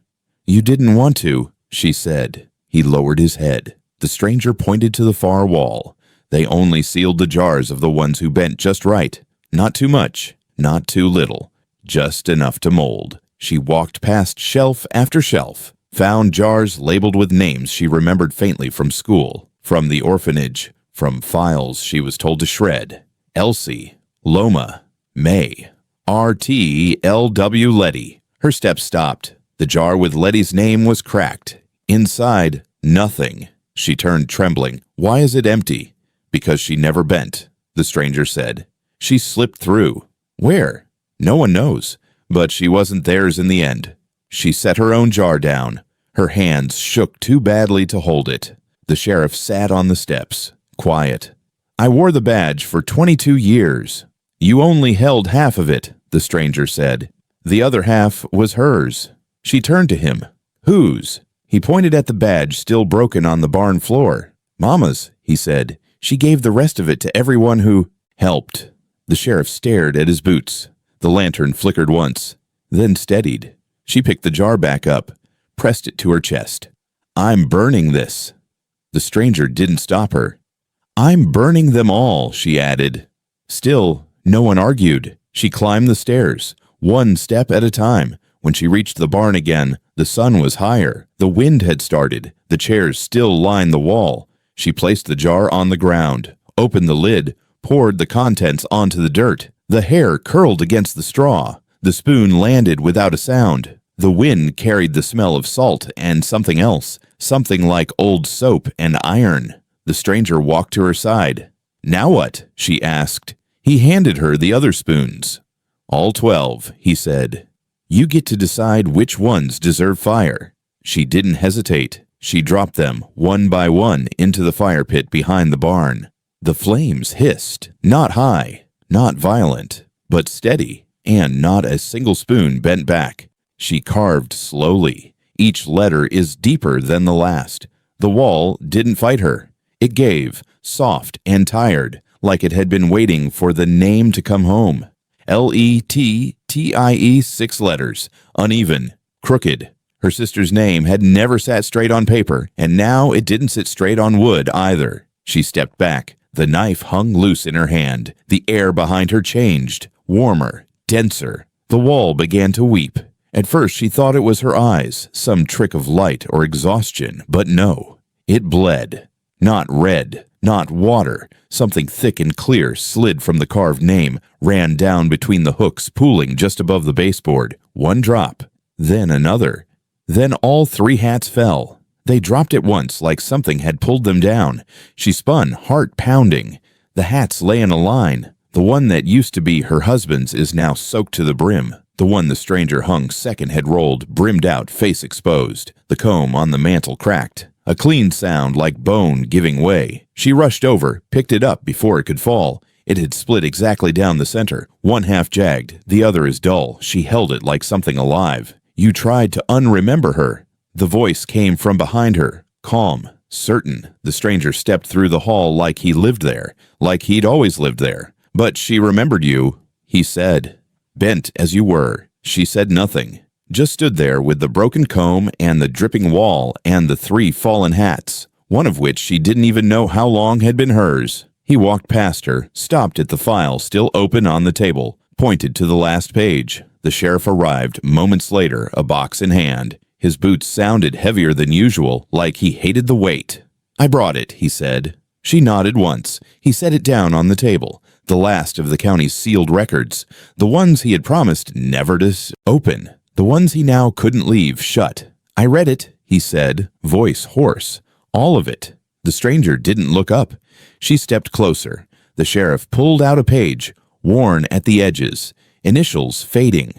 "You didn't want to," she said. He lowered his head. The stranger pointed to the far wall. They only sealed the jars of the ones who bent just right. Not too much, not too little, just enough to mold. She walked past shelf after shelf, found jars labeled with names she remembered faintly from school, from the orphanage, from files she was told to shred. Elsie, Loma, May, R.T.L.W. Letty. Her steps stopped. The jar with Letty's name was cracked. Inside, nothing. She turned trembling. "Why is it empty?" "Because she never bent," the stranger said. "She slipped through." "Where?" "No one knows. But she wasn't theirs in the end." She set her own jar down. Her hands shook too badly to hold it. The sheriff sat on the steps, quiet. "I wore the badge for 22 years. You only held half of it," the stranger said. "The other half was hers." She turned to him. "Whose?" He pointed at the badge still broken on the barn floor. "Mama's," he said. "She gave the rest of it to everyone who helped." The sheriff stared at his boots. The lantern flickered once, then steadied. She picked the jar back up, pressed it to her chest. "I'm burning this." The stranger didn't stop her. "I'm burning them all," she added. Still, no one argued. She climbed the stairs, one step at a time. When she reached the barn again, the sun was higher. The wind had started. The chairs still lined the wall. She placed the jar on the ground, opened the lid, poured the contents onto the dirt. The hair curled against the straw. The spoon landed without a sound. The wind carried the smell of salt and something else, something like old soap and iron. The stranger walked to her side. "Now what?" she asked. He handed her the other spoons. "All 12, he said. "You get to decide which ones deserve fire." She didn't hesitate. She dropped them, one by one, into the fire pit behind the barn. The flames hissed, not high, not violent, but steady, and not a single spoon bent back. She carved slowly. Each letter is deeper than the last. The wall didn't fight her. It gave, soft and tired, like it had been waiting for the name to come home. Lettie, 6 letters, uneven, crooked. Her sister's name had never sat straight on paper, and now it didn't sit straight on wood either. She stepped back. The knife hung loose in her hand. The air behind her changed, warmer, denser. The wall began to weep. At first she thought it was her eyes, some trick of light or exhaustion, but no. It bled. Not red, not water. Something thick and clear slid from the carved name, ran down between the hooks, pooling just above the baseboard. One drop, then another. Then all 3 hats fell. They dropped at once like something had pulled them down. She spun, heart pounding. The hats lay in a line. The one that used to be her husband's is now soaked to the brim. The one the stranger hung second had rolled, brimmed out, face exposed. The comb on the mantel cracked. A clean sound like bone giving way. She rushed over, picked it up before it could fall. It had split exactly down the center. One half jagged, the other is dull. She held it like something alive. You tried to unremember her. The voice came from behind her, calm, certain. The stranger stepped through the hall like he lived there, like he'd always lived there. "But she remembered you," he said. Bent as you were. She said nothing. Just stood there with the broken comb and the dripping wall and the 3 fallen hats, one of which she didn't even know how long had been hers. He walked past her, stopped at the file still open on the table, pointed to the last page. The sheriff arrived moments later, a box in hand. His boots sounded heavier than usual, like he hated the weight. I brought it, he said. She nodded once. He set it down on the table, the last of the county's sealed records, the ones he had promised never to open, the ones he now couldn't leave shut. I read it, he said, voice hoarse. All of it. The stranger didn't look up. She stepped closer. The sheriff pulled out a page, worn at the edges, initials fading.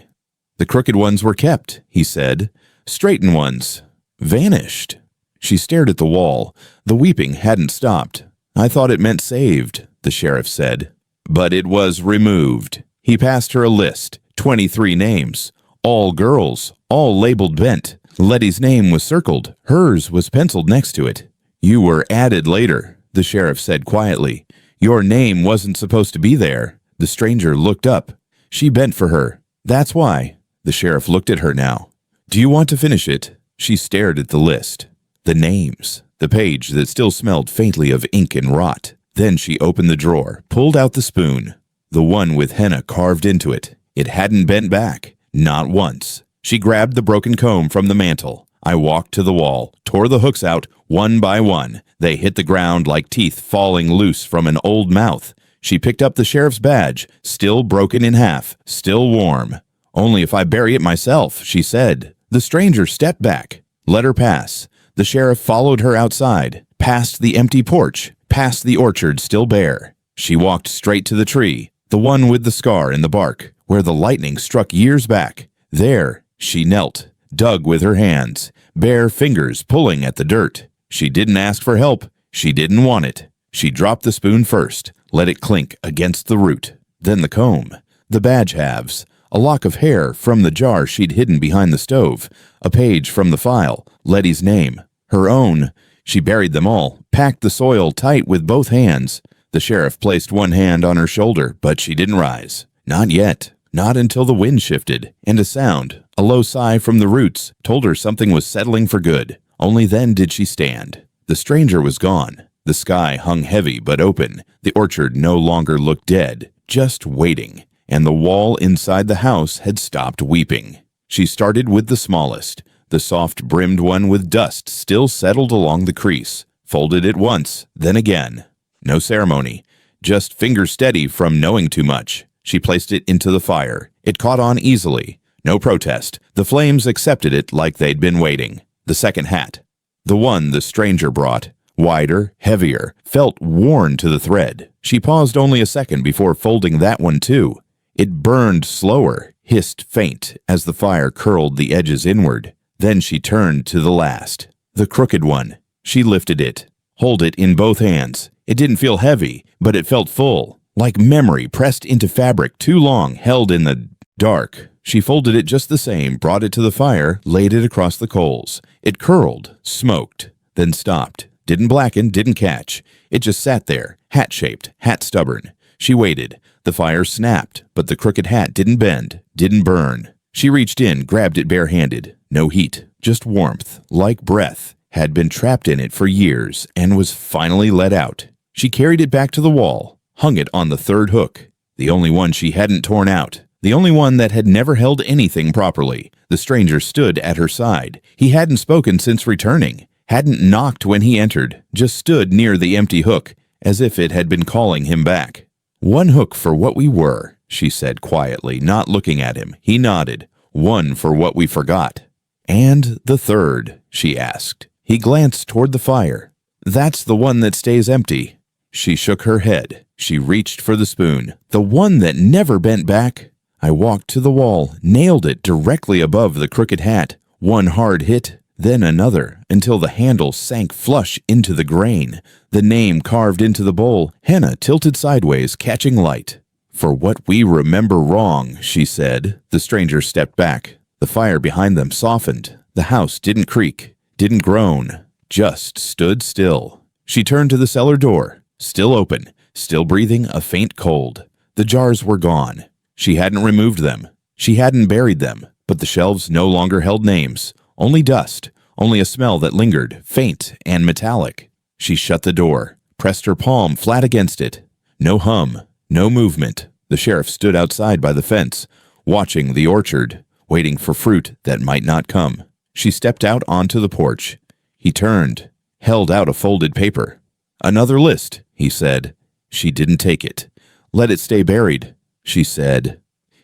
The crooked ones were kept, he said. Straightened ones vanished. She stared at the wall. The weeping hadn't stopped. I thought it meant saved, the sheriff said. But it was removed. He passed her a list, 23 names, all girls, all labeled Bent. Letty's name was circled. Hers was penciled next to it. You were added later, the sheriff said quietly. Your name wasn't supposed to be there. The stranger looked up. She bent for her. That's why. The sheriff looked at her now. Do you want to finish it? She stared at the list. The names. The page that still smelled faintly of ink and rot. Then she opened the drawer, pulled out the spoon. The one with henna carved into it. It hadn't bent back. Not once. She grabbed the broken comb from the mantel. I walked to the wall, tore the hooks out, one by one. They hit the ground like teeth falling loose from an old mouth. She picked up the sheriff's badge, still broken in half, still warm. Only if I bury it myself, she said. The stranger stepped back. Let her pass. The sheriff followed her outside, past the empty porch, past the orchard still bare. She walked straight to the tree, the one with the scar in the bark, where the lightning struck years back. There, she knelt, dug with her hands, bare fingers pulling at the dirt. She didn't ask for help. She didn't want it. She dropped the spoon first, let it clink against the root. Then the comb, the badge halves, a lock of hair from the jar she'd hidden behind the stove, a page from the file, Letty's name, her own. She buried them all, packed the soil tight with both hands. The sheriff placed one hand on her shoulder, but she didn't rise. Not yet. Not until the wind shifted, and a sound, a low sigh from the roots, told her something was settling for good. Only then did she stand. The stranger was gone. The sky hung heavy but open. The orchard no longer looked dead, just waiting. And the wall inside the house had stopped weeping. She started with the smallest, the soft-brimmed one with dust still settled along the crease, folded it once, then again. No ceremony, just finger steady from knowing too much. She placed it into the fire. It caught on easily. No protest. The flames accepted it like they'd been waiting. The second hat, the one the stranger brought, wider, heavier, felt worn to the thread. She paused only a second before folding that one too. It burned slower, hissed faint as the fire curled the edges inward. Then she turned to the last, the crooked one. She lifted it, hold it in both hands. It didn't feel heavy, but it felt full, like memory pressed into fabric too long held in the dark. She folded it just the same, brought it to the fire, laid it across the coals. It curled, smoked, then stopped. Didn't blacken, didn't catch. It just sat there, hat-shaped, hat stubborn. She waited. The fire snapped, but the crooked hat didn't bend, didn't burn. She reached in, grabbed it barehanded. No heat, just warmth, like breath, had been trapped in it for years and was finally let out. She carried it back to the wall, hung it on the third hook, the only one she hadn't torn out, the only one that had never held anything properly. The stranger stood at her side. He hadn't spoken since returning, hadn't knocked when he entered, just stood near the empty hook, as if it had been calling him back. One hook for what we were, she said quietly, not looking at him. He nodded. One for what we forgot. And the third, she asked. He glanced toward the fire. That's the one that stays empty. She shook her head. She reached for the spoon. The one that never bent back. I walked to the wall, nailed it directly above the crooked hat. One hard hit, then another, until the handle sank flush into the grain. The name carved into the bowl, henna tilted sideways, catching light. For what we remember wrong, she said. The stranger stepped back. The fire behind them softened. The house didn't creak, didn't groan, just stood still. She turned to the cellar door, still open, still breathing a faint cold. The jars were gone. She hadn't removed them. She hadn't buried them. But the shelves no longer held names. Only dust. Only a smell that lingered, faint and metallic. She shut the door, pressed her palm flat against it. No hum. No movement. The sheriff stood outside by the fence, watching the orchard, waiting for fruit that might not come. She stepped out onto the porch. He turned, held out a folded paper. "Another list," he said. She didn't take it. "Let it stay buried," she said.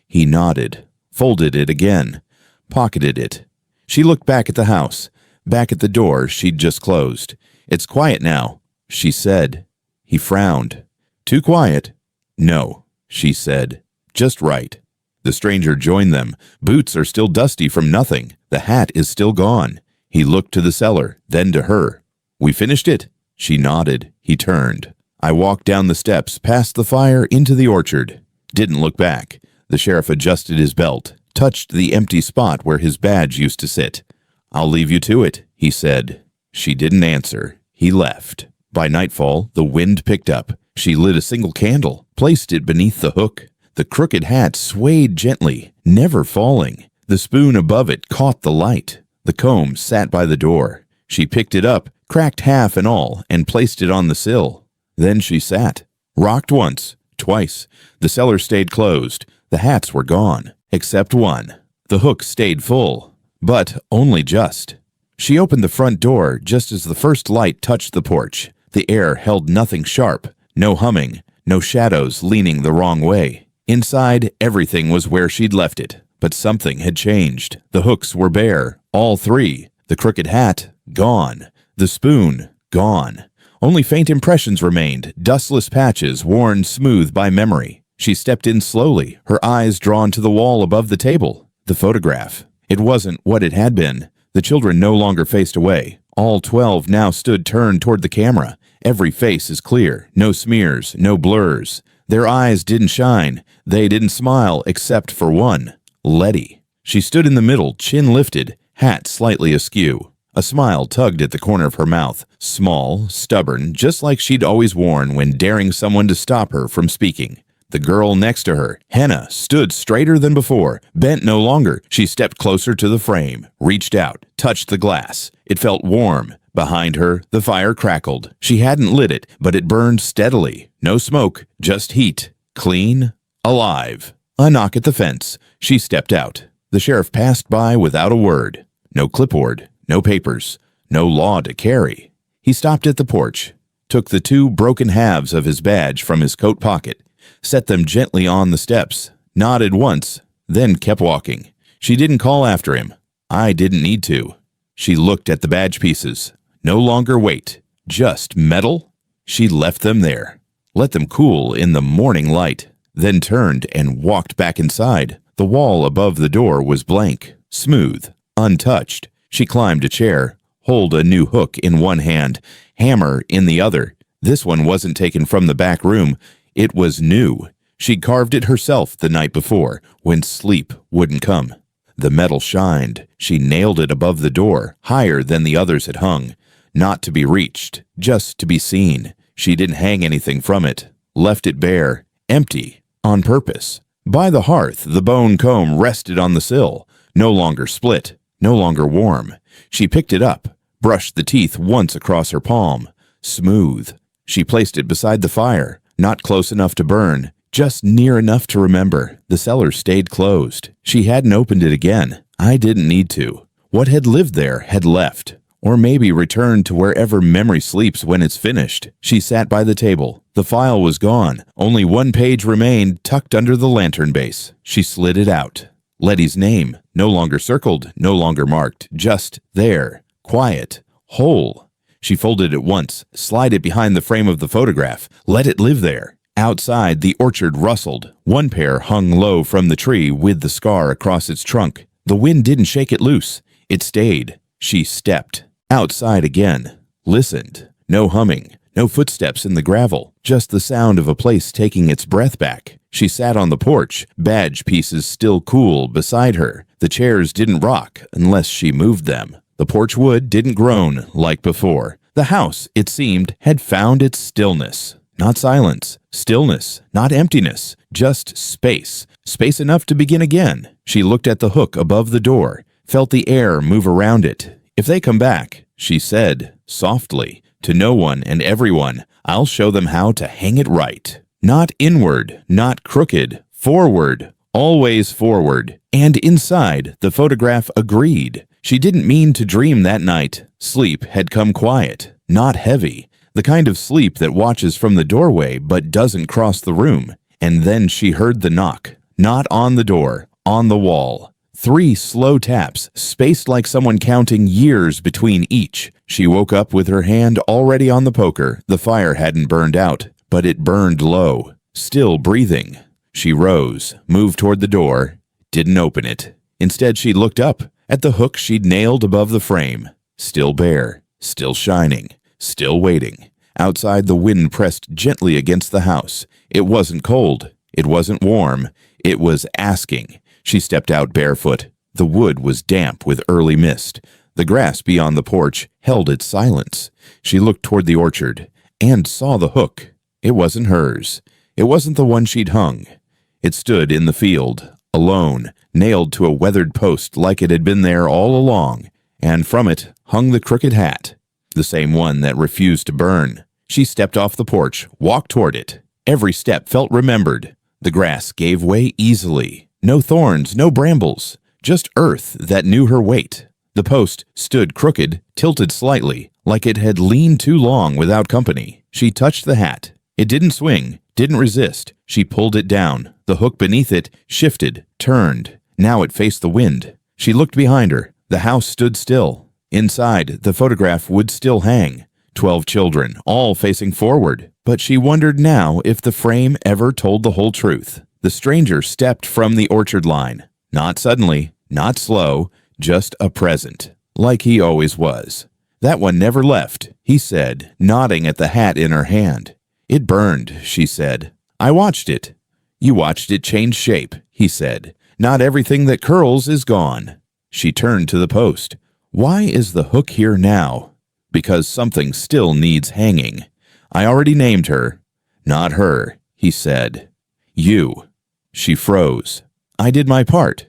He nodded, folded it again, pocketed it. She looked back at the house, back at the door she'd just closed. "It's quiet now," she said. He frowned. "Too quiet?" "No," she said. "Just right." The stranger joined them. Boots are still dusty from nothing. The hat is still gone. He looked to the cellar, then to her. "We finished it?" She nodded. He turned. I walked down the steps, past the fire, into the orchard. Didn't look back. The sheriff adjusted his belt, touched the empty spot where his badge used to sit. "I'll leave you to it," he said. She didn't answer. He left. By nightfall, the wind picked up. She lit a single candle, placed it beneath the hook. The crooked hat swayed gently, never falling. The spoon above it caught the light. The comb sat by the door. She picked it up, cracked half and all, and placed it on the sill. Then she sat. Rocked once, twice. The cellar stayed closed. The hats were gone, except one. The hook stayed full, but only just. She opened the front door just as the first light touched the porch. The air held nothing sharp, no humming, no shadows leaning the wrong way. Inside, everything was where she'd left it, but something had changed. The hooks were bare, all three. The crooked hat, gone. The spoon, gone. Only faint impressions remained, dustless patches worn smooth by memory. She stepped in slowly, her eyes drawn to the wall above the table. The photograph. It wasn't what it had been. The children no longer faced away. All 12 now stood turned toward the camera. Every face is clear, no smears, no blurs. Their eyes didn't shine. They didn't smile except for one, Letty. She stood in the middle, chin lifted, hat slightly askew. A smile tugged at the corner of her mouth, small, stubborn, just like she'd always worn when daring someone to stop her from speaking. The girl next to her, Henna, stood straighter than before, bent no longer. She stepped closer to the frame, reached out, touched the glass. It felt warm. Behind her, the fire crackled. She hadn't lit it, but it burned steadily. No smoke, just heat. Clean, alive. A knock at the fence. She stepped out. The sheriff passed by without a word. No clipboard, no papers, no law to carry. He stopped at the porch, took the 2 broken halves of his badge from his coat pocket, set them gently on the steps, nodded once, then kept walking. She didn't call after him. I didn't need to. She looked at the badge pieces. No longer weight, just metal. She left them there, let them cool in the morning light, then turned and walked back inside. The wall above the door was blank, smooth, untouched. She climbed a chair, hold a new hook in one hand, hammer in the other. This one wasn't taken from the back room. It was new. She'd carved it herself the night before, when sleep wouldn't come. The metal shined. She nailed it above the door, higher than the others had hung. Not to be reached, just to be seen. She didn't hang anything from it. Left it bare, empty, on purpose. By the hearth, the bone comb rested on the sill. No longer split, no longer warm. She picked it up, brushed the teeth once across her palm. Smooth. She placed it beside the fire, not close enough to burn, just near enough to remember. The cellar stayed closed. She hadn't opened it again. I didn't need to. What had lived there had left, or maybe returned to wherever memory sleeps when it's finished. She sat by the table. The file was gone. Only one page remained, tucked under the lantern base. She slid it out. Letty's name, no longer circled, no longer marked, just there, quiet, whole. She folded it once, slid it behind the frame of the photograph, let it live there. Outside, the orchard rustled. One pair hung low from the tree with the scar across its trunk. The wind didn't shake it loose. It stayed. She stepped. Outside again. Listened. No humming. No footsteps in the gravel. Just the sound of a place taking its breath back. She sat on the porch, badge pieces still cool beside her. The chairs didn't rock unless she moved them. The porch wood didn't groan like before. The house, it seemed, had found its stillness. Not silence, stillness, not emptiness, just space. Space enough to begin again. She looked at the hook above the door, felt the air move around it. If they come back, she said, softly, to no one and everyone, I'll show them how to hang it right. Not inward, not crooked, forward, always forward. And inside, the photograph agreed. She didn't mean to dream that night. Sleep had come quiet, not heavy. The kind of sleep that watches from the doorway but doesn't cross the room. And then she heard the knock. Not on the door, on the wall. 3 slow taps, spaced like someone counting years between each. She woke up with her hand already on the poker. The fire hadn't burned out, but it burned low. Still breathing. She rose, moved toward the door, didn't open it. Instead, she looked up at the hook she'd nailed above the frame. Still bare, still shining, still waiting. Outside, the wind pressed gently against the house. It wasn't cold. It wasn't warm. It was asking. She stepped out barefoot. The wood was damp with early mist. The grass beyond the porch held its silence. She looked toward the orchard and saw the hook. It wasn't hers. It wasn't the one she'd hung. It stood in the field, alone, nailed to a weathered post like it had been there all along, and from it hung the crooked hat, the same one that refused to burn. She stepped off the porch, walked toward it. Every step felt remembered. The grass gave way easily. No thorns, no brambles, just earth that knew her weight. The post stood crooked, tilted slightly, like it had leaned too long without company. She touched the hat. It didn't swing, didn't resist. She pulled it down. The hook beneath it shifted, turned. Now it faced the wind. She looked behind her. The house stood still. Inside, the photograph would still hang. 12 children, all facing forward. But she wondered now if the frame ever told the whole truth. The stranger stepped from the orchard line. Not suddenly, not slow, just a present, like he always was. That one never left, he said, nodding at the hat in her hand. It burned, she said. I watched it. You watched it change shape, he said. Not everything that curls is gone. She turned to the post. Why is the hook here now? Because something still needs hanging. I already named her. Not her, he said. You. She froze. I did my part.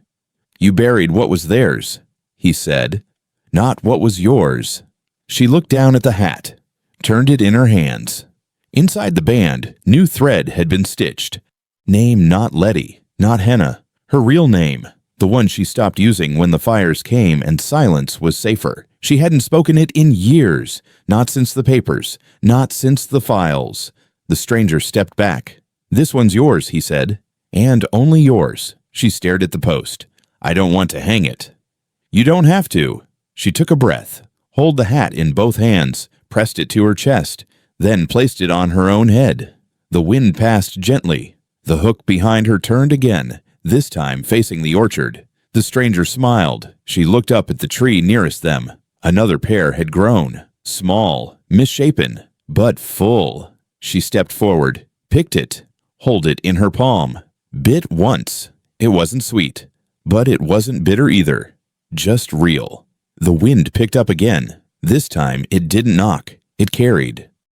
You buried what was theirs, he said. Not what was yours. She looked down at the hat, turned it in her hands. Inside the band, new thread had been stitched. Name not Letty, not Henna. Her real name, the one she stopped using when the fires came and silence was safer. She hadn't spoken it in years, not since the papers, not since the files. The stranger stepped back. This one's yours, he said. And only yours. She stared at the post. I don't want to hang it. You don't have to. She took a breath, held the hat in both hands, pressed it to her chest, then placed it on her own head. The wind passed gently. The hook behind her turned again, this time facing the orchard. The stranger smiled. She looked up at the tree nearest them. Another pair had grown, small, misshapen, but full. She stepped forward, picked it, held it in her palm. Bit once. It wasn't sweet, but it wasn't bitter either. Just real. The wind picked up again. This time it didn't knock. It carried.